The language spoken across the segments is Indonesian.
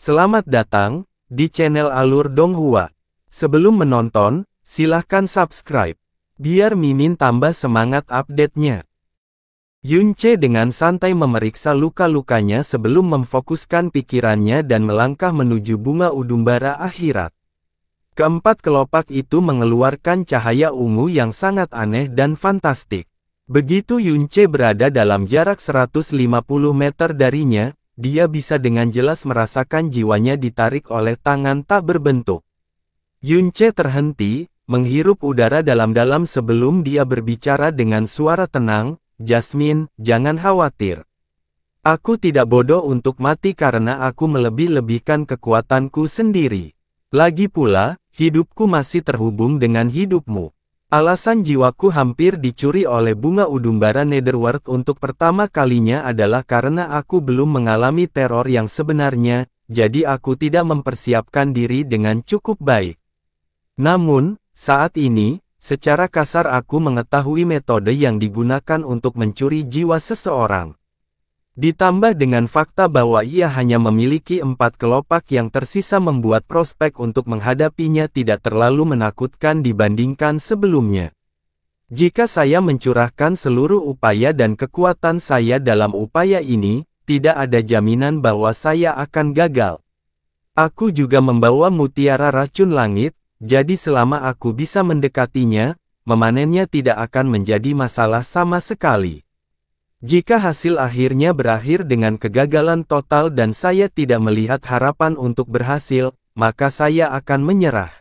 Selamat datang di channel Alur Donghua. Sebelum menonton, silahkan subscribe, biar Mimin tambah semangat update-nya. Yunche dengan santai memeriksa luka-lukanya sebelum memfokuskan pikirannya dan melangkah menuju bunga udumbara akhirat. Keempat kelopak itu mengeluarkan cahaya ungu yang sangat aneh dan fantastik. Begitu Yunche berada dalam jarak 150 meter darinya, dia bisa dengan jelas merasakan jiwanya ditarik oleh tangan tak berbentuk. Yunche terhenti, menghirup udara dalam-dalam sebelum dia berbicara dengan suara tenang, "Jasmine, jangan khawatir. Aku tidak bodoh untuk mati karena aku melebih-lebihkan kekuatanku sendiri. Lagi pula, hidupku masih terhubung dengan hidupmu. Alasan jiwaku hampir dicuri oleh bunga udumbara Netherworld untuk pertama kalinya adalah karena aku belum mengalami teror yang sebenarnya, jadi aku tidak mempersiapkan diri dengan cukup baik. Namun, saat ini, secara kasar aku mengetahui metode yang digunakan untuk mencuri jiwa seseorang. Ditambah dengan fakta bahwa ia hanya memiliki 4 kelopak yang tersisa membuat prospek untuk menghadapinya tidak terlalu menakutkan dibandingkan sebelumnya. Jika saya mencurahkan seluruh upaya dan kekuatan saya dalam upaya ini, tidak ada jaminan bahwa saya akan gagal. Aku juga membawa mutiara racun langit, jadi selama aku bisa mendekatinya, memanennya tidak akan menjadi masalah sama sekali. Jika hasil akhirnya berakhir dengan kegagalan total dan saya tidak melihat harapan untuk berhasil, maka saya akan menyerah."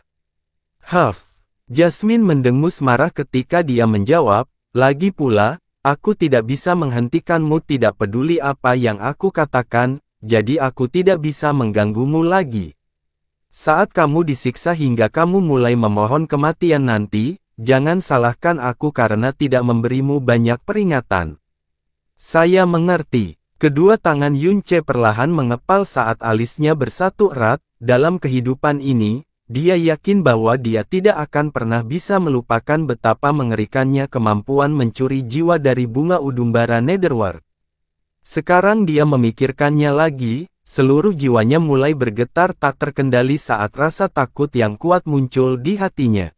Jasmine mendengus marah ketika dia menjawab, "Lagi pula, aku tidak bisa menghentikanmu tidak peduli apa yang aku katakan, jadi aku tidak bisa mengganggumu lagi. Saat kamu disiksa hingga kamu mulai memohon kematian nanti, jangan salahkan aku karena tidak memberimu banyak peringatan." "Saya mengerti." Kedua tangan Yunche perlahan mengepal saat alisnya bersatu erat. Dalam kehidupan ini, dia yakin bahwa dia tidak akan pernah bisa melupakan betapa mengerikannya kemampuan mencuri jiwa dari bunga udumbara Netherworld. Sekarang dia memikirkannya lagi, seluruh jiwanya mulai bergetar tak terkendali saat rasa takut yang kuat muncul di hatinya.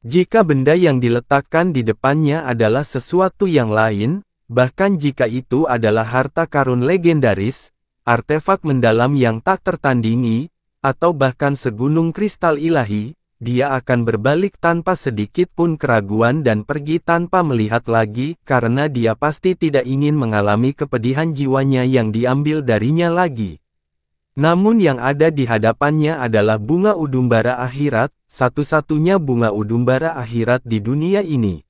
Jika benda yang diletakkan di depannya adalah sesuatu yang lain, bahkan jika itu adalah harta karun legendaris, artefak mendalam yang tak tertandingi, atau bahkan segunung kristal ilahi, dia akan berbalik tanpa sedikit pun keraguan dan pergi tanpa melihat lagi, karena dia pasti tidak ingin mengalami kepedihan jiwanya yang diambil darinya lagi. Namun yang ada di hadapannya adalah bunga udumbara akhirat, satu-satunya bunga udumbara akhirat di dunia ini.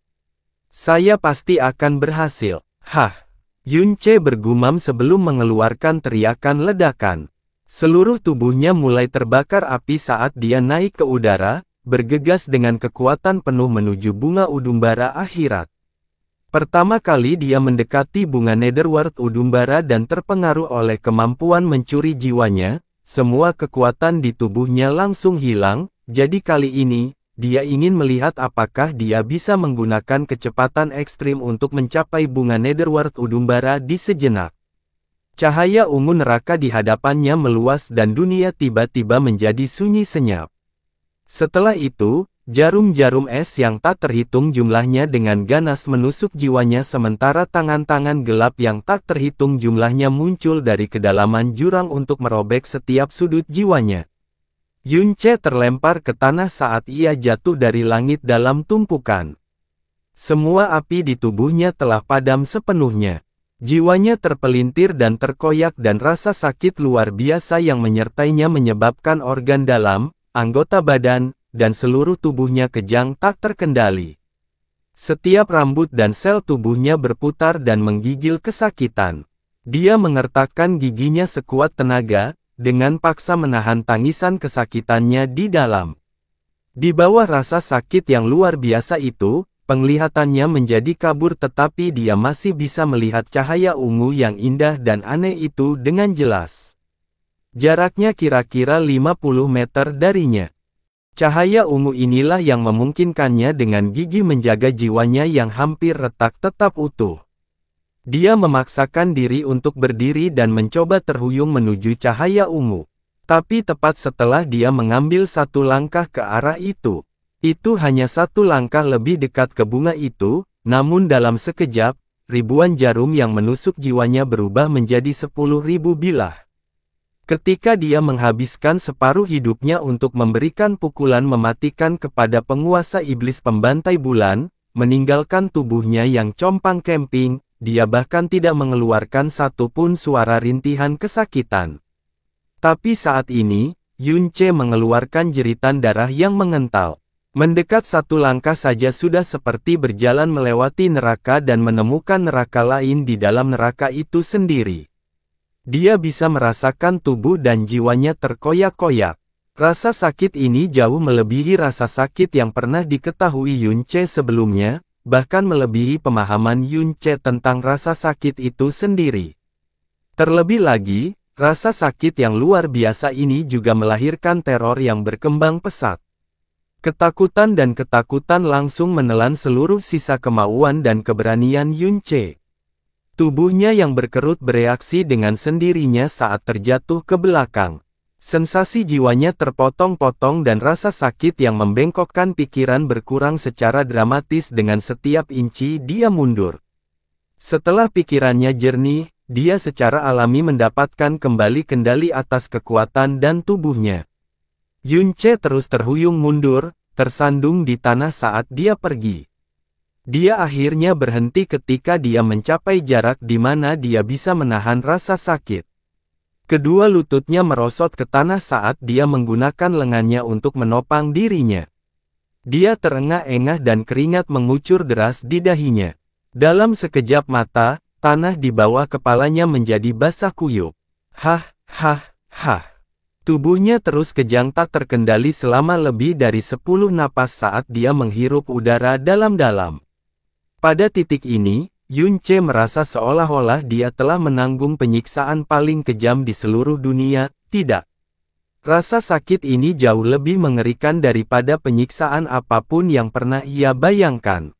"Saya pasti akan berhasil." Yunche bergumam sebelum mengeluarkan teriakan ledakan. Seluruh tubuhnya mulai terbakar api saat dia naik ke udara, bergegas dengan kekuatan penuh menuju bunga udumbara akhirat. Pertama kali dia mendekati bunga Netherworld udumbara dan terpengaruh oleh kemampuan mencuri jiwanya, semua kekuatan di tubuhnya langsung hilang, jadi kali ini, dia ingin melihat apakah dia bisa menggunakan kecepatan ekstrim untuk mencapai bunga Netherworld udumbara di sejenak. Cahaya ungu neraka di hadapannya meluas dan dunia tiba-tiba menjadi sunyi senyap. Setelah itu, jarum-jarum es yang tak terhitung jumlahnya dengan ganas menusuk jiwanya sementara tangan-tangan gelap yang tak terhitung jumlahnya muncul dari kedalaman jurang untuk merobek setiap sudut jiwanya. Yunche terlempar ke tanah saat ia jatuh dari langit dalam tumpukan. Semua api di tubuhnya telah padam sepenuhnya. Jiwanya terpelintir dan terkoyak dan rasa sakit luar biasa yang menyertainya menyebabkan organ dalam, anggota badan, dan seluruh tubuhnya kejang tak terkendali. Setiap rambut dan sel tubuhnya berputar dan menggigil kesakitan. Dia mengertakkan giginya sekuat tenaga, dengan paksa menahan tangisan kesakitannya di dalam. Di bawah rasa sakit yang luar biasa itu, penglihatannya menjadi kabur tetapi dia masih bisa melihat cahaya ungu yang indah dan aneh itu dengan jelas. Jaraknya kira-kira 50 meter darinya. Cahaya ungu inilah yang memungkinkannya dengan gigi menjaga jiwanya yang hampir retak tetap utuh. Dia memaksakan diri untuk berdiri dan mencoba terhuyung menuju cahaya ungu. Tapi tepat setelah dia mengambil satu langkah ke arah itu hanya satu langkah lebih dekat ke bunga itu, namun dalam sekejap, ribuan jarum yang menusuk jiwanya berubah menjadi 10.000 bilah. Ketika dia menghabiskan separuh hidupnya untuk memberikan pukulan mematikan kepada penguasa iblis pembantai bulan, meninggalkan tubuhnya yang compang-camping, dia bahkan tidak mengeluarkan satu pun suara rintihan kesakitan. Tapi saat ini, Yunce mengeluarkan jeritan darah yang mengental. Mendekat satu langkah saja sudah seperti berjalan melewati neraka dan menemukan neraka lain di dalam neraka itu sendiri. Dia bisa merasakan tubuh dan jiwanya terkoyak-koyak. Rasa sakit ini jauh melebihi rasa sakit yang pernah diketahui Yunce sebelumnya, bahkan melebihi pemahaman Yunce tentang rasa sakit itu sendiri. Terlebih lagi, rasa sakit yang luar biasa ini juga melahirkan teror yang berkembang pesat. Ketakutan dan ketakutan langsung menelan seluruh sisa kemauan dan keberanian Yunce. Tubuhnya yang berkerut bereaksi dengan sendirinya saat terjatuh ke belakang. Sensasi jiwanya terpotong-potong dan rasa sakit yang membengkokkan pikiran berkurang secara dramatis dengan setiap inci dia mundur. Setelah pikirannya jernih, dia secara alami mendapatkan kembali kendali atas kekuatan dan tubuhnya. Yunce terus terhuyung mundur, tersandung di tanah saat dia pergi. Dia akhirnya berhenti ketika dia mencapai jarak di mana dia bisa menahan rasa sakit. Kedua lututnya merosot ke tanah saat dia menggunakan lengannya untuk menopang dirinya. Dia terengah-engah dan keringat mengucur deras di dahinya. Dalam sekejap mata, tanah di bawah kepalanya menjadi basah kuyup. Hah. Tubuhnya terus kejang tak terkendali selama lebih dari 10 napas saat dia menghirup udara dalam-dalam. Pada titik ini, Yunce merasa seolah-olah dia telah menanggung penyiksaan paling kejam di seluruh dunia. Tidak. Rasa sakit ini jauh lebih mengerikan daripada penyiksaan apapun yang pernah ia bayangkan.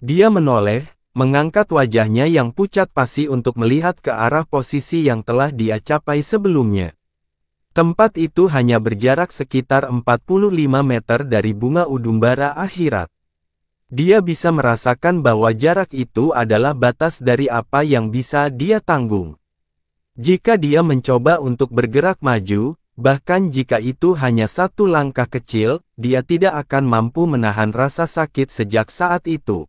Dia menoleh, mengangkat wajahnya yang pucat pasi untuk melihat ke arah posisi yang telah dia capai sebelumnya. Tempat itu hanya berjarak sekitar 45 meter dari bunga udumbara akhirat. Dia bisa merasakan bahwa jarak itu adalah batas dari apa yang bisa dia tanggung. Jika dia mencoba untuk bergerak maju, bahkan jika itu hanya satu langkah kecil, dia tidak akan mampu menahan rasa sakit sejak saat itu.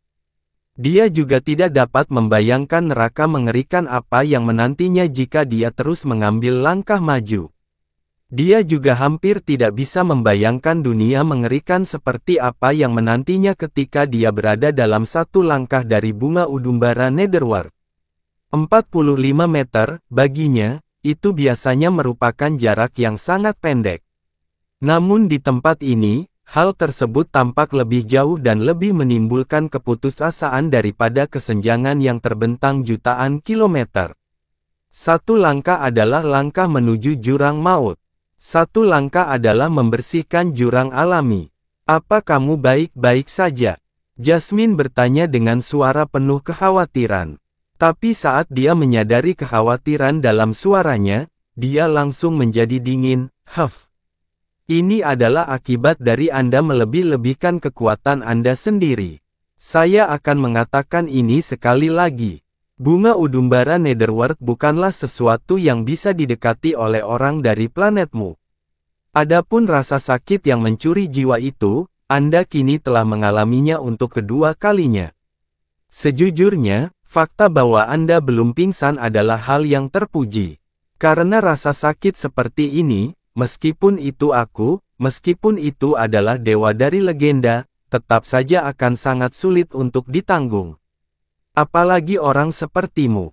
Dia juga tidak dapat membayangkan neraka mengerikan apa yang menantinya jika dia terus mengambil langkah maju. Dia juga hampir tidak bisa membayangkan dunia mengerikan seperti apa yang menantinya ketika dia berada dalam satu langkah dari bunga udumbara Netherworld. 45 meter, baginya, itu biasanya merupakan jarak yang sangat pendek. Namun di tempat ini, hal tersebut tampak lebih jauh dan lebih menimbulkan keputusasaan daripada kesenjangan yang terbentang jutaan kilometer. Satu langkah adalah langkah menuju jurang maut. Satu langkah adalah membersihkan jurang alami. Apa kamu baik-baik saja? Jasmine bertanya dengan suara penuh kekhawatiran. Tapi saat dia menyadari kekhawatiran dalam suaranya, dia langsung menjadi dingin. Huff. Ini adalah akibat dari Anda melebih-lebihkan kekuatan Anda sendiri. Saya akan mengatakan ini sekali lagi. Bunga udumbara Netherworld bukanlah sesuatu yang bisa didekati oleh orang dari planetmu. Adapun rasa sakit yang mencuri jiwa itu, Anda kini telah mengalaminya untuk kedua kalinya. Sejujurnya, fakta bahwa Anda belum pingsan adalah hal yang terpuji. Karena rasa sakit seperti ini, meskipun itu adalah dewa dari legenda, tetap saja akan sangat sulit untuk ditanggung. Apalagi orang sepertimu.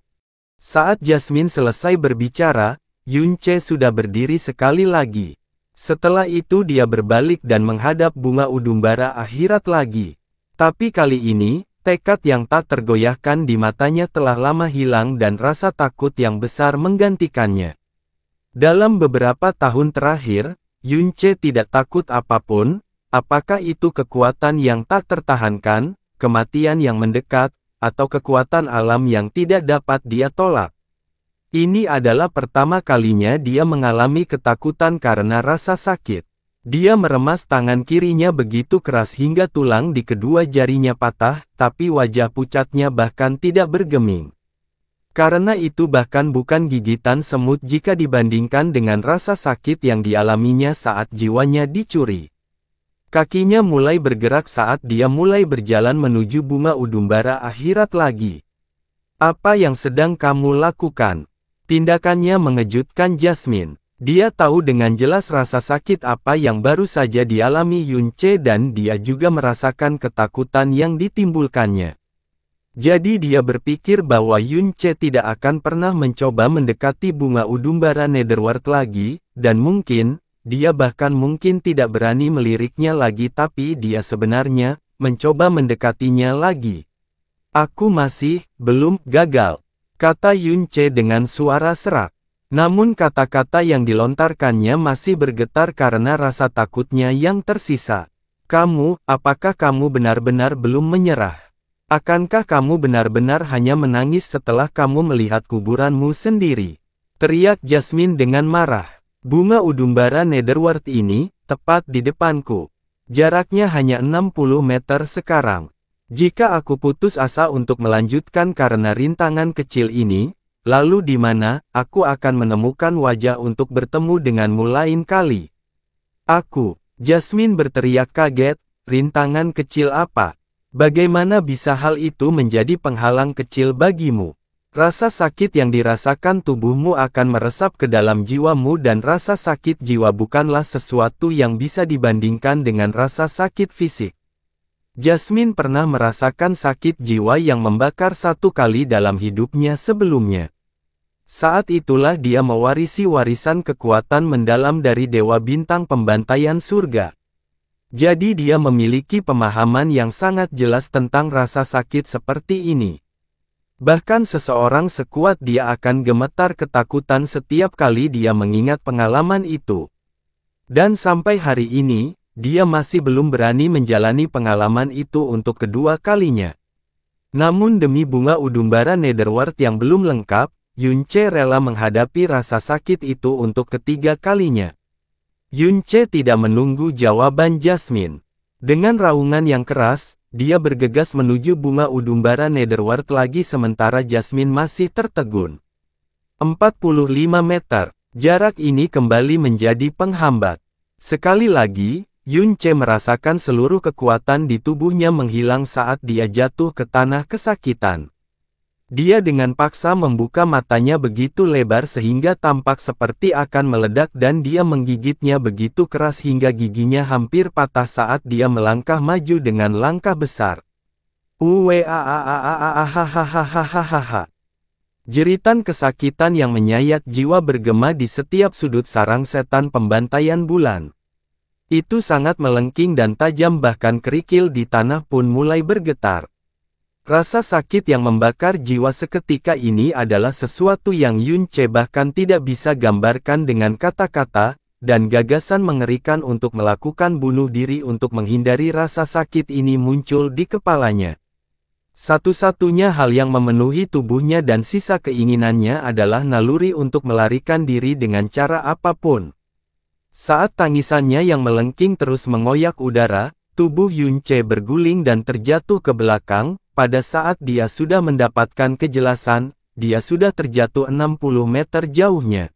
Saat Jasmine selesai berbicara, Yunce sudah berdiri sekali lagi. Setelah itu dia berbalik dan menghadap bunga udumbara akhirat lagi. Tapi kali ini, tekad yang tak tergoyahkan di matanya telah lama hilang dan rasa takut yang besar menggantikannya. Dalam beberapa tahun terakhir, Yunce tidak takut apapun, apakah itu kekuatan yang tak tertahankan, kematian yang mendekat, atau kekuatan alam yang tidak dapat dia tolak. Ini adalah pertama kalinya dia mengalami ketakutan karena rasa sakit. Dia meremas tangan kirinya begitu keras hingga tulang di kedua jarinya patah, tapi wajah pucatnya bahkan tidak bergeming. Karena itu bahkan bukan gigitan semut jika dibandingkan dengan rasa sakit yang dialaminya saat jiwanya dicuri. Kakinya mulai bergerak saat dia mulai berjalan menuju bunga udumbara akhirat lagi. Apa yang sedang kamu lakukan? Tindakannya mengejutkan Jasmine. Dia tahu dengan jelas rasa sakit apa yang baru saja dialami Yun Che dan dia juga merasakan ketakutan yang ditimbulkannya. Jadi dia berpikir bahwa Yun Che tidak akan pernah mencoba mendekati bunga udumbara Netherworld lagi, dan mungkin, dia bahkan mungkin tidak berani meliriknya lagi tapi dia sebenarnya, mencoba mendekatinya lagi. Aku masih, belum, gagal, kata Yun Che dengan suara serak. Namun kata-kata yang dilontarkannya masih bergetar karena rasa takutnya yang tersisa. Kamu, apakah kamu benar-benar belum menyerah? Akankah kamu benar-benar hanya menangis setelah kamu melihat kuburanmu sendiri? Teriak Jasmine dengan marah. Bunga udumbara Netherworld ini, tepat di depanku. Jaraknya hanya 60 meter sekarang. Jika aku putus asa untuk melanjutkan karena rintangan kecil ini, lalu di mana aku akan menemukan wajah untuk bertemu denganmu lain kali? Aku, Jasmine berteriak kaget, rintangan kecil apa? Bagaimana bisa hal itu menjadi penghalang kecil bagimu? Rasa sakit yang dirasakan tubuhmu akan meresap ke dalam jiwamu dan rasa sakit jiwa bukanlah sesuatu yang bisa dibandingkan dengan rasa sakit fisik. Jasmine pernah merasakan sakit jiwa yang membakar satu kali dalam hidupnya sebelumnya. Saat itulah dia mewarisi warisan kekuatan mendalam dari Dewa Bintang Pembantaian Surga. Jadi dia memiliki pemahaman yang sangat jelas tentang rasa sakit seperti ini. Bahkan seseorang sekuat dia akan gemetar ketakutan setiap kali dia mengingat pengalaman itu. Dan sampai hari ini, dia masih belum berani menjalani pengalaman itu untuk kedua kalinya. Namun demi bunga udumbara Netherworld yang belum lengkap, Yun Che rela menghadapi rasa sakit itu untuk ketiga kalinya. Yun Che tidak menunggu jawaban Jasmine. Dengan raungan yang keras, dia bergegas menuju bunga udumbara Netherworld lagi sementara Jasmine masih tertegun. 45 meter, jarak ini kembali menjadi penghambat. Sekali lagi, Yun Che merasakan seluruh kekuatan di tubuhnya menghilang saat dia jatuh ke tanah kesakitan. Dia dengan paksa membuka matanya begitu lebar sehingga tampak seperti akan meledak dan dia menggigitnya begitu keras hingga giginya hampir patah saat dia melangkah maju dengan langkah besar. Jeritan kesakitan yang menyayat jiwa bergema di setiap sudut sarang setan pembantaian bulan. Itu sangat melengking dan tajam bahkan kerikil di tanah pun mulai bergetar. Rasa sakit yang membakar jiwa seketika ini adalah sesuatu yang Yun Che bahkan tidak bisa gambarkan dengan kata-kata, dan gagasan mengerikan untuk melakukan bunuh diri untuk menghindari rasa sakit ini muncul di kepalanya. Satu-satunya hal yang memenuhi tubuhnya dan sisa keinginannya adalah naluri untuk melarikan diri dengan cara apapun. Saat tangisannya yang melengking terus mengoyak udara, tubuh Yun Che berguling dan terjatuh ke belakang. Pada saat dia sudah mendapatkan kejelasan, dia sudah terjatuh 60 meter jauhnya.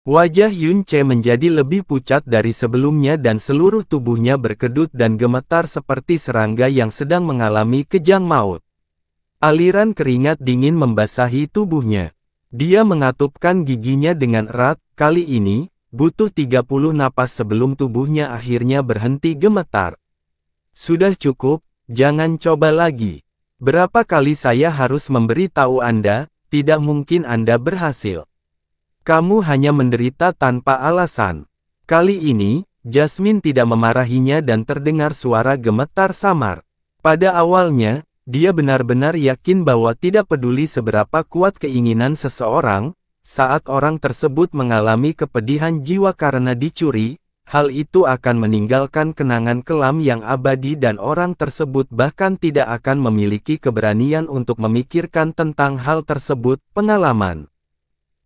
Wajah Yun Che menjadi lebih pucat dari sebelumnya dan seluruh tubuhnya berkedut dan gemetar seperti serangga yang sedang mengalami kejang maut. Aliran keringat dingin membasahi tubuhnya. Dia mengatupkan giginya dengan erat, kali ini, butuh 30 napas sebelum tubuhnya akhirnya berhenti gemetar. Sudah cukup, jangan coba lagi. Berapa kali saya harus memberi tahu Anda, tidak mungkin Anda berhasil. Kamu hanya menderita tanpa alasan. Kali ini, Jasmine tidak memarahinya dan terdengar suara gemetar samar. Pada awalnya, dia benar-benar yakin bahwa tidak peduli seberapa kuat keinginan seseorang, saat orang tersebut mengalami kepedihan jiwa karena dicuri, hal itu akan meninggalkan kenangan kelam yang abadi dan orang tersebut bahkan tidak akan memiliki keberanian untuk memikirkan tentang hal tersebut. Pengalaman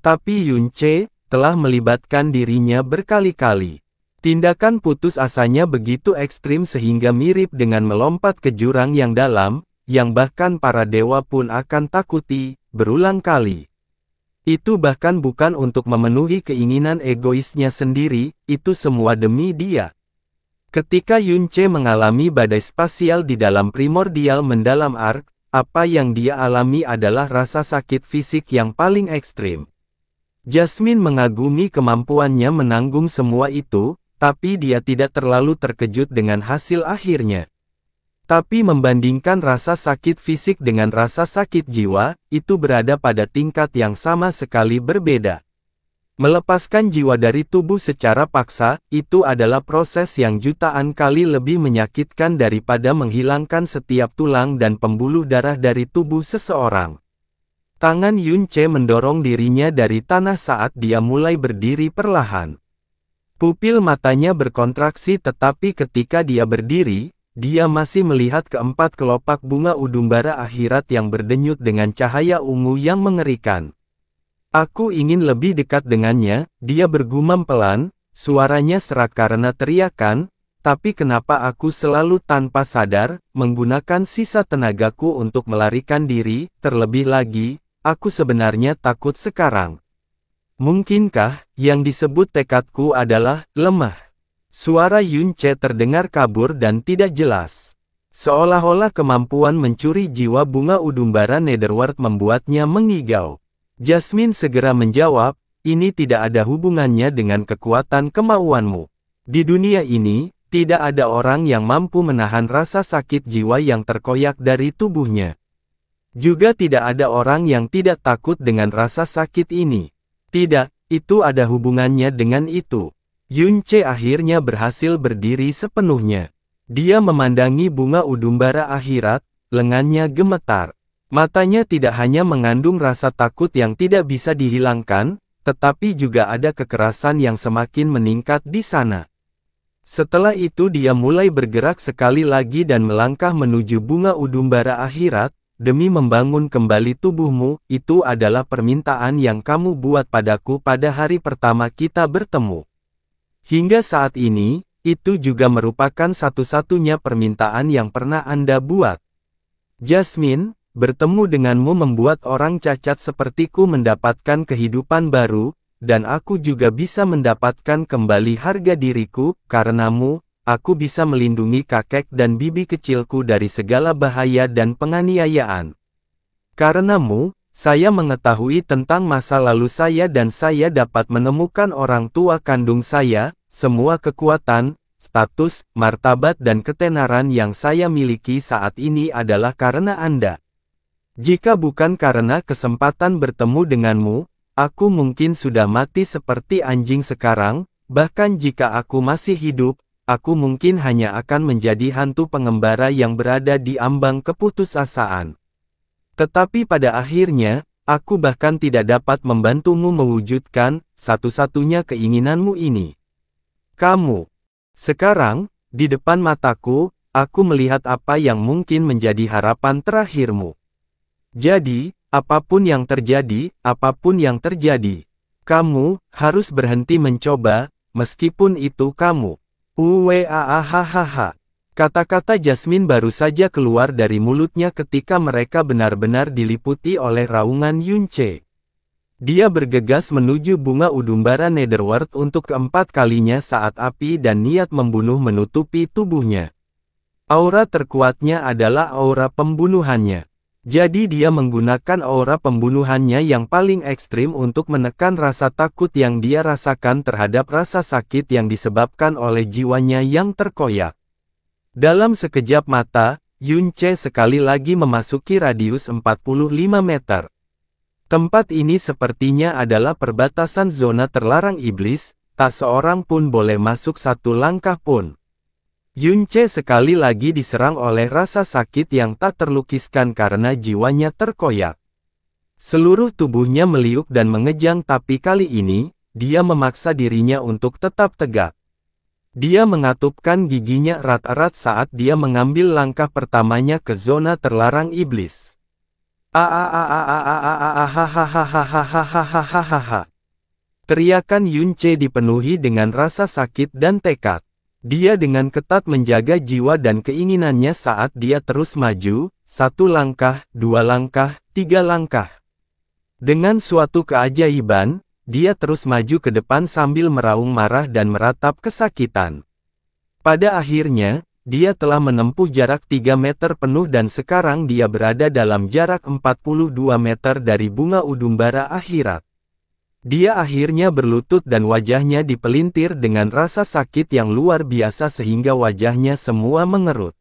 Tapi Yun Che telah melibatkan dirinya berkali-kali. Tindakan putus asanya begitu ekstrim sehingga mirip dengan melompat ke jurang yang dalam, yang bahkan para dewa pun akan takuti, berulang kali. Itu bahkan bukan untuk memenuhi keinginan egoisnya sendiri, itu semua demi dia. Ketika Yun Che mengalami badai spasial di dalam primordial mendalam ark, apa yang dia alami adalah rasa sakit fisik yang paling ekstrim. Jasmine mengagumi kemampuannya menanggung semua itu, tapi dia tidak terlalu terkejut dengan hasil akhirnya. Tapi membandingkan rasa sakit fisik dengan rasa sakit jiwa, itu berada pada tingkat yang sama sekali berbeda. Melepaskan jiwa dari tubuh secara paksa, itu adalah proses yang jutaan kali lebih menyakitkan daripada menghilangkan setiap tulang dan pembuluh darah dari tubuh seseorang. Tangan Yun Che mendorong dirinya dari tanah saat dia mulai berdiri perlahan. Pupil matanya berkontraksi tetapi ketika dia berdiri, dia masih melihat keempat kelopak bunga udumbara akhirat yang berdenyut dengan cahaya ungu yang mengerikan. Aku ingin lebih dekat dengannya, dia bergumam pelan, suaranya serak karena teriakan, tapi kenapa aku selalu tanpa sadar, menggunakan sisa tenagaku untuk melarikan diri, terlebih lagi, aku sebenarnya takut sekarang. Mungkinkah, yang disebut tekadku adalah lemah? Suara Yun Che terdengar kabur dan tidak jelas. Seolah-olah kemampuan mencuri jiwa bunga udumbara Netherworld membuatnya mengigau. Jasmine segera menjawab, ini tidak ada hubungannya dengan kekuatan kemauanmu. Di dunia ini, tidak ada orang yang mampu menahan rasa sakit jiwa yang terkoyak dari tubuhnya. Juga tidak ada orang yang tidak takut dengan rasa sakit ini. Tidak, itu ada hubungannya dengan itu. Yun Che akhirnya berhasil berdiri sepenuhnya. Dia memandangi bunga udumbara akhirat, lengannya gemetar. Matanya tidak hanya mengandung rasa takut yang tidak bisa dihilangkan, tetapi juga ada kekerasan yang semakin meningkat di sana. Setelah itu dia mulai bergerak sekali lagi dan melangkah menuju bunga udumbara akhirat. Demi membangun kembali tubuhmu, itu adalah permintaan yang kamu buat padaku pada hari pertama kita bertemu. Hingga saat ini, itu juga merupakan satu-satunya permintaan yang pernah Anda buat. Jasmine, bertemu denganmu membuat orang cacat sepertiku mendapatkan kehidupan baru, dan aku juga bisa mendapatkan kembali harga diriku, karenamu. Aku bisa melindungi kakek dan bibi kecilku dari segala bahaya dan penganiayaan. Karenamu, saya mengetahui tentang masa lalu saya dan saya dapat menemukan orang tua kandung saya, semua kekuatan, status, martabat dan ketenaran yang saya miliki saat ini adalah karena Anda. Jika bukan karena kesempatan bertemu denganmu, aku mungkin sudah mati seperti anjing sekarang, bahkan jika aku masih hidup, aku mungkin hanya akan menjadi hantu pengembara yang berada di ambang keputusasaan. Tetapi pada akhirnya, aku bahkan tidak dapat membantumu mewujudkan satu-satunya keinginanmu ini. Kamu. Sekarang, di depan mataku, aku melihat apa yang mungkin menjadi harapan terakhirmu. Jadi, apapun yang terjadi, kamu harus berhenti mencoba, meskipun itu kamu. Uwaahahaha. Kata-kata Jasmine baru saja keluar dari mulutnya ketika mereka benar-benar diliputi oleh raungan Yun Che. Dia bergegas menuju bunga udumbara Netherworld untuk keempat kalinya saat api dan niat membunuh menutupi tubuhnya. Aura terkuatnya adalah aura pembunuhannya. Jadi dia menggunakan aura pembunuhannya yang paling ekstrim untuk menekan rasa takut yang dia rasakan terhadap rasa sakit yang disebabkan oleh jiwanya yang terkoyak. Dalam sekejap mata, Yun Che sekali lagi memasuki radius 45 meter. Tempat ini sepertinya adalah perbatasan zona terlarang iblis, tak seorang pun boleh masuk satu langkah pun. Yun Che sekali lagi diserang oleh rasa sakit yang tak terlukiskan karena jiwanya terkoyak. Seluruh tubuhnya meliuk dan mengejang tapi kali ini, dia memaksa dirinya untuk tetap tegak. Dia mengatupkan giginya erat-erat saat dia mengambil langkah pertamanya ke zona terlarang iblis. Hahaha. Teriakan Yunce dipenuhi dengan rasa sakit dan tekad. Dia dengan ketat menjaga jiwa dan keinginannya saat dia terus maju, 1 langkah, 2 langkah, 3 langkah. Dengan suatu keajaiban, dia terus maju ke depan sambil meraung marah dan meratap kesakitan. Pada akhirnya, dia telah menempuh jarak 3 meter penuh dan sekarang dia berada dalam jarak 42 meter dari bunga udumbara akhirat. Dia akhirnya berlutut dan wajahnya dipelintir dengan rasa sakit yang luar biasa sehingga wajahnya semua mengerut.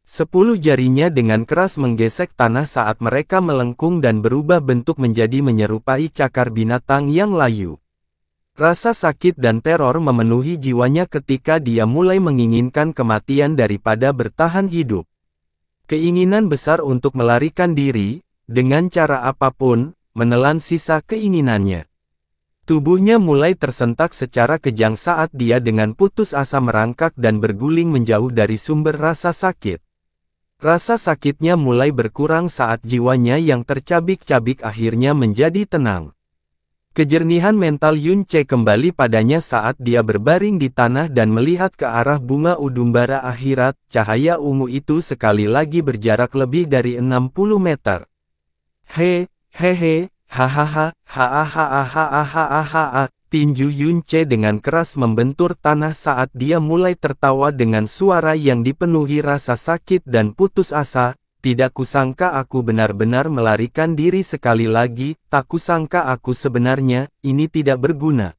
10 jarinya dengan keras menggesek tanah saat mereka melengkung dan berubah bentuk menjadi menyerupai cakar binatang yang layu. Rasa sakit dan teror memenuhi jiwanya ketika dia mulai menginginkan kematian daripada bertahan hidup. Keinginan besar untuk melarikan diri, dengan cara apapun, menelan sisa keinginannya. Tubuhnya mulai tersentak secara kejang saat dia dengan putus asa merangkak dan berguling menjauh dari sumber rasa sakit. Rasa sakitnya mulai berkurang saat jiwanya yang tercabik-cabik akhirnya menjadi tenang. Kejernihan mental Yunce kembali padanya saat dia berbaring di tanah dan melihat ke arah bunga udumbara akhirat. Cahaya ungu itu sekali lagi berjarak lebih dari 60 meter. Hehehe. Hahaha, hahaha, tinju Yunce dengan keras membentur tanah saat dia mulai tertawa dengan suara yang dipenuhi rasa sakit dan putus asa. Tidak kusangka aku benar-benar melarikan diri sekali lagi, tak kusangka aku sebenarnya, ini tidak berguna.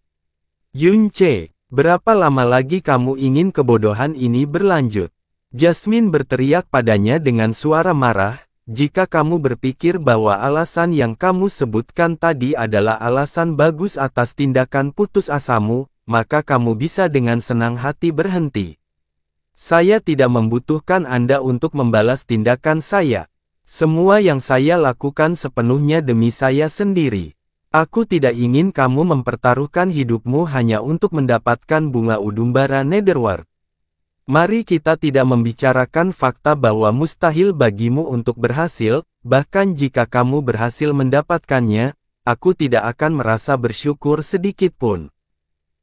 Yunce, berapa lama lagi kamu ingin kebodohan ini berlanjut? Jasmine berteriak padanya dengan suara marah. Jika kamu berpikir bahwa alasan yang kamu sebutkan tadi adalah alasan bagus atas tindakan putus asamu, maka kamu bisa dengan senang hati berhenti. Saya tidak membutuhkan Anda untuk membalas tindakan saya. Semua yang saya lakukan sepenuhnya demi saya sendiri. Aku tidak ingin kamu mempertaruhkan hidupmu hanya untuk mendapatkan bunga udumbara Netherworld. Mari kita tidak membicarakan fakta bahwa mustahil bagimu untuk berhasil, bahkan jika kamu berhasil mendapatkannya, aku tidak akan merasa bersyukur sedikit pun.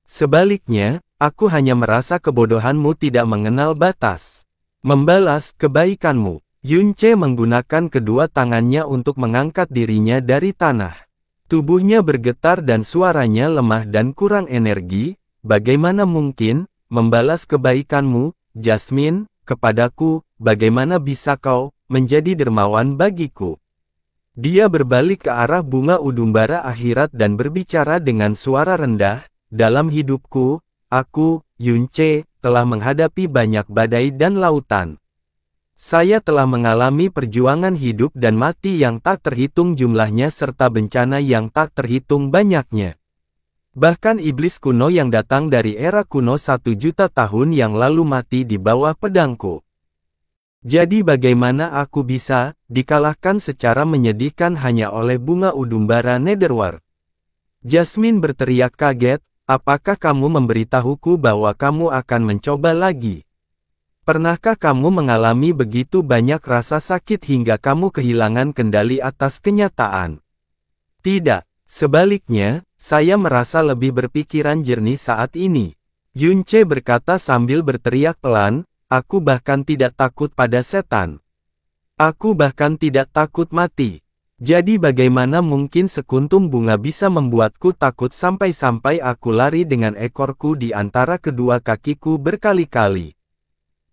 Sebaliknya, aku hanya merasa kebodohanmu tidak mengenal batas. Membalas kebaikanmu, Yunce menggunakan kedua tangannya untuk mengangkat dirinya dari tanah. Tubuhnya bergetar dan suaranya lemah dan kurang energi. Bagaimana mungkin? Membalas kebaikanmu, Jasmine, kepadaku, bagaimana bisa kau menjadi dermawan bagiku? Dia berbalik ke arah bunga udumbara akhirat dan berbicara dengan suara rendah, dalam hidupku, aku, Yunce, telah menghadapi banyak badai dan lautan. Saya telah mengalami perjuangan hidup dan mati yang tak terhitung jumlahnya serta bencana yang tak terhitung banyaknya. Bahkan iblis kuno yang datang dari era kuno 1 juta tahun yang lalu mati di bawah pedangku. Jadi bagaimana aku bisa dikalahkan secara menyedihkan hanya oleh bunga udumbara Netherworld? Jasmine berteriak kaget, apakah kamu memberitahuku bahwa kamu akan mencoba lagi? Pernahkah kamu mengalami begitu banyak rasa sakit hingga kamu kehilangan kendali atas kenyataan? Tidak, sebaliknya, saya merasa lebih berpikiran jernih saat ini. Yunce berkata sambil berteriak pelan, aku bahkan tidak takut pada setan. Aku bahkan tidak takut mati. Jadi bagaimana mungkin sekuntum bunga bisa membuatku takut sampai-sampai aku lari dengan ekorku di antara kedua kakiku berkali-kali.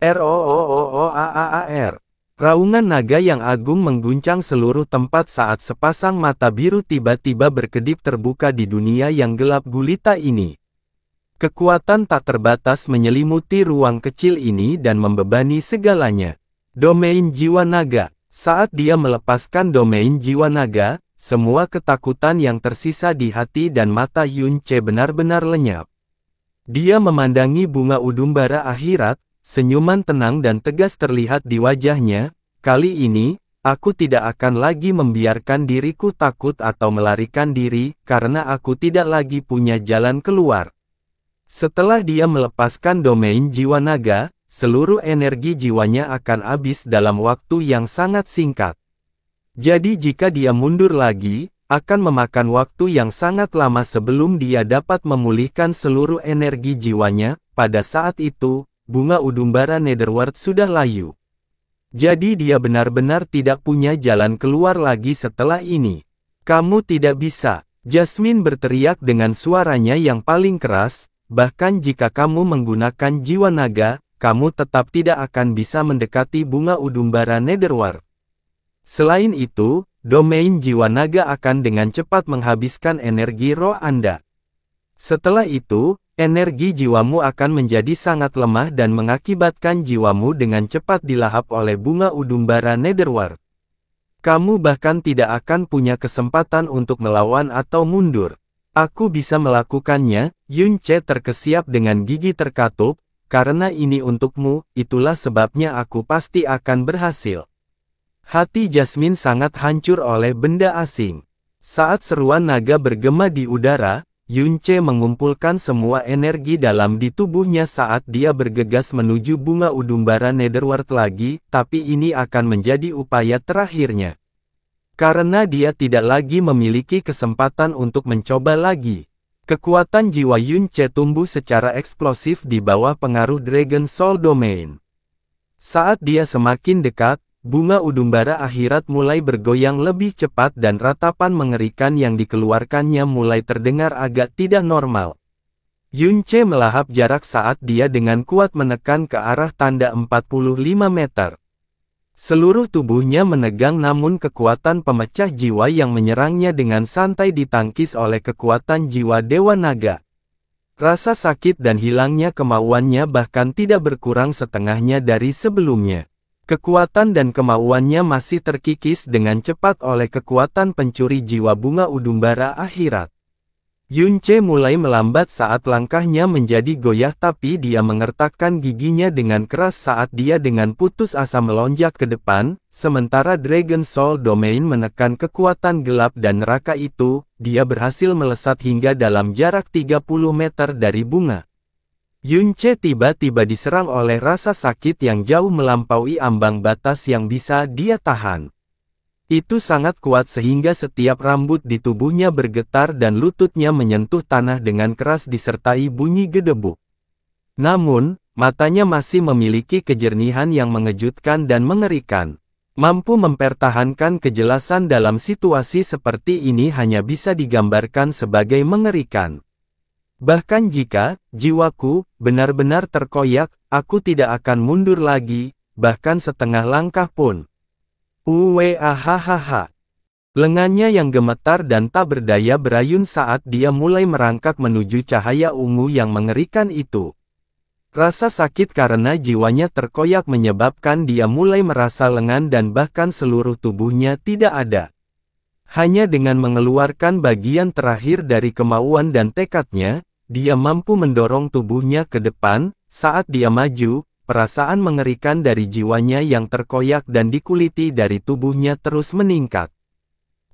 Roar. Raungan naga yang agung mengguncang seluruh tempat saat sepasang mata biru tiba-tiba berkedip terbuka di dunia yang gelap gulita ini. Kekuatan tak terbatas menyelimuti ruang kecil ini dan membebani segalanya. Domain jiwa naga. Saat dia melepaskan domain jiwa naga, semua ketakutan yang tersisa di hati dan mata Yunce benar-benar lenyap. Dia memandangi bunga udumbara akhirat. Senyuman tenang dan tegas terlihat di wajahnya. Kali ini, aku tidak akan lagi membiarkan diriku takut atau melarikan diri, karena aku tidak lagi punya jalan keluar. Setelah dia melepaskan domain jiwa naga, seluruh energi jiwanya akan habis dalam waktu yang sangat singkat. Jadi jika dia mundur lagi, akan memakan waktu yang sangat lama sebelum dia dapat memulihkan seluruh energi jiwanya. Pada saat itu, bunga udumbara Netherworld sudah layu. Jadi dia benar-benar tidak punya jalan keluar lagi setelah ini. Kamu tidak bisa. Jasmine berteriak dengan suaranya yang paling keras, bahkan jika kamu menggunakan jiwa naga, kamu tetap tidak akan bisa mendekati bunga udumbara Netherworld. Selain itu, domain jiwa naga akan dengan cepat menghabiskan energi roh Anda. Setelah itu, energi jiwamu akan menjadi sangat lemah dan mengakibatkan jiwamu dengan cepat dilahap oleh bunga udumbara Netherworld. Kamu bahkan tidak akan punya kesempatan untuk melawan atau mundur. Aku bisa melakukannya, Yun Ce terkesiap dengan gigi terkatup, karena ini untukmu, itulah sebabnya aku pasti akan berhasil. Hati Jasmine sangat hancur oleh benda asing. Saat seruan naga bergema di udara, Yun Ce mengumpulkan semua energi dalam di tubuhnya saat dia bergegas menuju bunga udumbara Netherworld lagi, tapi ini akan menjadi upaya terakhirnya. Karena dia tidak lagi memiliki kesempatan untuk mencoba lagi. Kekuatan jiwa Yun Ce tumbuh secara eksplosif di bawah pengaruh Dragon Soul Domain. Saat dia semakin dekat, bunga udumbara akhirat mulai bergoyang lebih cepat dan ratapan mengerikan yang dikeluarkannya mulai terdengar agak tidak normal. Yun Ce melahap jarak saat dia dengan kuat menekan ke arah tanda 45 meter. Seluruh tubuhnya menegang namun kekuatan pemecah jiwa yang menyerangnya dengan santai ditangkis oleh kekuatan jiwa Dewa Naga. Rasa sakit dan hilangnya kemauannya bahkan tidak berkurang setengahnya dari sebelumnya. Kekuatan dan kemauannya masih terkikis dengan cepat oleh kekuatan pencuri jiwa bunga udumbara akhirat. Yun Ce mulai melambat saat langkahnya menjadi goyah tapi dia mengertakkan giginya dengan keras saat dia dengan putus asa melonjak ke depan, sementara Dragon Soul Domain menekan kekuatan gelap dan neraka itu, dia berhasil melesat hingga dalam jarak 30 meter dari bunga. Yun Ce tiba-tiba diserang oleh rasa sakit yang jauh melampaui ambang batas yang bisa dia tahan. Itu sangat kuat sehingga setiap rambut di tubuhnya bergetar dan lututnya menyentuh tanah dengan keras disertai bunyi gedebuk. Namun, matanya masih memiliki kejernihan yang mengejutkan dan mengerikan. Mampu mempertahankan kejelasan dalam situasi seperti ini hanya bisa digambarkan sebagai mengerikan. Bahkan jika, jiwaku, benar-benar terkoyak, aku tidak akan mundur lagi, bahkan setengah langkah pun. Hahaha. Lengannya yang gemetar dan tak berdaya berayun saat dia mulai merangkak menuju cahaya ungu yang mengerikan itu. Rasa sakit karena jiwanya terkoyak menyebabkan dia mulai merasa lengan dan bahkan seluruh tubuhnya tidak ada. Hanya dengan mengeluarkan bagian terakhir dari kemauan dan tekadnya, dia mampu mendorong tubuhnya ke depan. Saat dia maju, perasaan mengerikan dari jiwanya yang terkoyak dan dikuliti dari tubuhnya terus meningkat.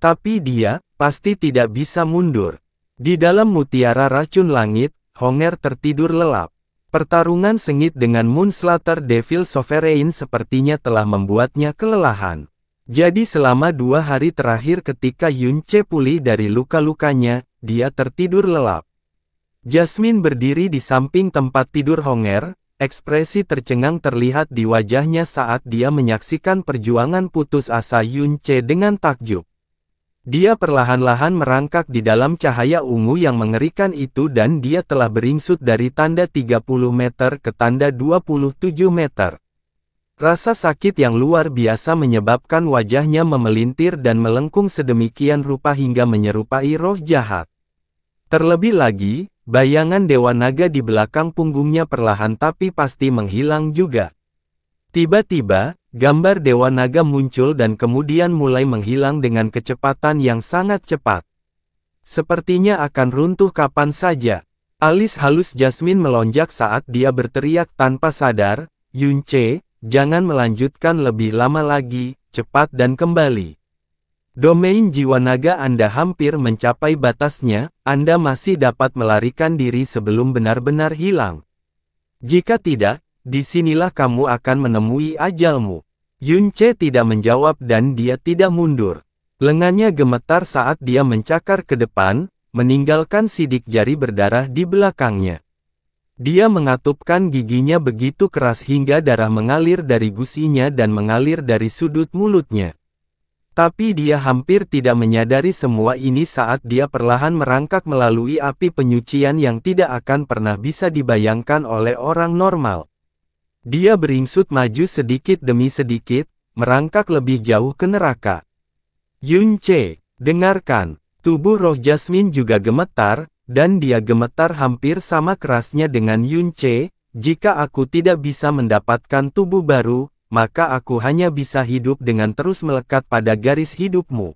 Tapi dia pasti tidak bisa mundur. Di dalam mutiara racun langit, Honger tertidur lelap. Pertarungan sengit dengan Moonslayer Devil Sovereign sepertinya telah membuatnya kelelahan. Jadi selama 2 hari terakhir ketika Yun Ce pulih dari luka-lukanya, dia tertidur lelap. Jasmine berdiri di samping tempat tidur Honger, ekspresi tercengang terlihat di wajahnya saat dia menyaksikan perjuangan putus asa Yun Ce dengan takjub. Dia perlahan-lahan merangkak di dalam cahaya ungu yang mengerikan itu dan dia telah beringsut dari tanda 30 meter ke tanda 27 meter. Rasa sakit yang luar biasa menyebabkan wajahnya memelintir dan melengkung sedemikian rupa hingga menyerupai roh jahat. Terlebih lagi, bayangan Dewa Naga di belakang punggungnya perlahan tapi pasti menghilang juga. Tiba-tiba, gambar Dewa Naga muncul dan kemudian mulai menghilang dengan kecepatan yang sangat cepat. Sepertinya akan runtuh kapan saja. Alis halus Jasmine melonjak saat dia berteriak tanpa sadar, "Yun Ce, jangan melanjutkan lebih lama lagi, cepat dan kembali. Domain jiwa naga Anda hampir mencapai batasnya, Anda masih dapat melarikan diri sebelum benar-benar hilang. Jika tidak, disinilah kamu akan menemui ajalmu." Yun Che tidak menjawab dan dia tidak mundur. Lengannya gemetar saat dia mencakar ke depan, meninggalkan sidik jari berdarah di belakangnya. Dia mengatupkan giginya begitu keras hingga darah mengalir dari gusinya dan mengalir dari sudut mulutnya. Tapi dia hampir tidak menyadari semua ini saat dia perlahan merangkak melalui api penyucian yang tidak akan pernah bisa dibayangkan oleh orang normal. Dia beringsut maju sedikit demi sedikit, merangkak lebih jauh ke neraka. Yun Che, dengarkan, tubuh roh Jasmine juga gemetar, dan dia gemetar hampir sama kerasnya dengan Yun Che. Jika aku tidak bisa mendapatkan tubuh baru, maka aku hanya bisa hidup dengan terus melekat pada garis hidupmu.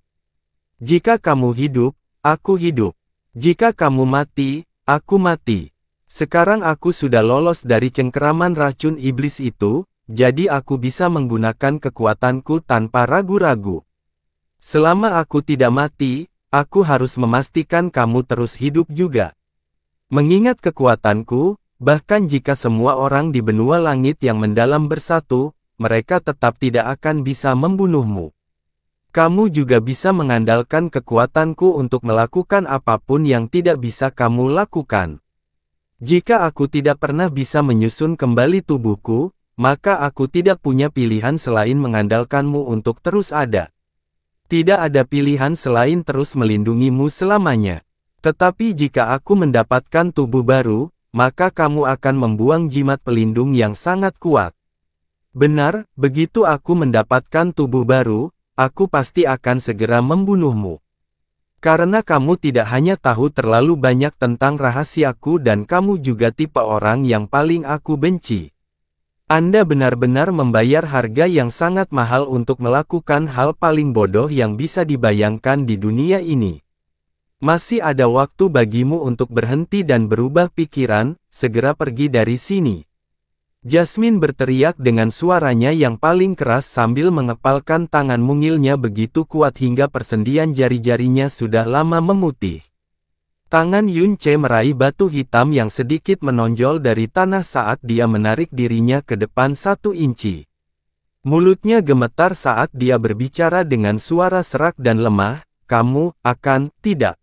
Jika kamu hidup, aku hidup. Jika kamu mati, aku mati. Sekarang aku sudah lolos dari cengkeraman racun iblis itu, jadi aku bisa menggunakan kekuatanku tanpa ragu-ragu. Selama aku tidak mati, aku harus memastikan kamu terus hidup juga. Mengingat kekuatanku, bahkan jika semua orang di benua langit yang mendalam bersatu, mereka tetap tidak akan bisa membunuhmu. Kamu juga bisa mengandalkan kekuatanku untuk melakukan apapun yang tidak bisa kamu lakukan. Jika aku tidak pernah bisa menyusun kembali tubuhku, maka aku tidak punya pilihan selain mengandalkanmu untuk terus ada. Tidak ada pilihan selain terus melindungimu selamanya. Tetapi jika aku mendapatkan tubuh baru, maka kamu akan membuang jimat pelindung yang sangat kuat. Benar, begitu aku mendapatkan tubuh baru, aku pasti akan segera membunuhmu. Karena kamu tidak hanya tahu terlalu banyak tentang rahasiaku dan kamu juga tipe orang yang paling aku benci. Anda benar-benar membayar harga yang sangat mahal untuk melakukan hal paling bodoh yang bisa dibayangkan di dunia ini. Masih ada waktu bagimu untuk berhenti dan berubah pikiran, segera pergi dari sini. Jasmine berteriak dengan suaranya yang paling keras sambil mengepalkan tangan mungilnya begitu kuat hingga persendian jari-jarinya sudah lama memutih. Tangan Yun Che meraih batu hitam yang sedikit menonjol dari tanah saat dia menarik dirinya ke depan 1 inci. Mulutnya gemetar saat dia berbicara dengan suara serak dan lemah, "Kamu akan tidak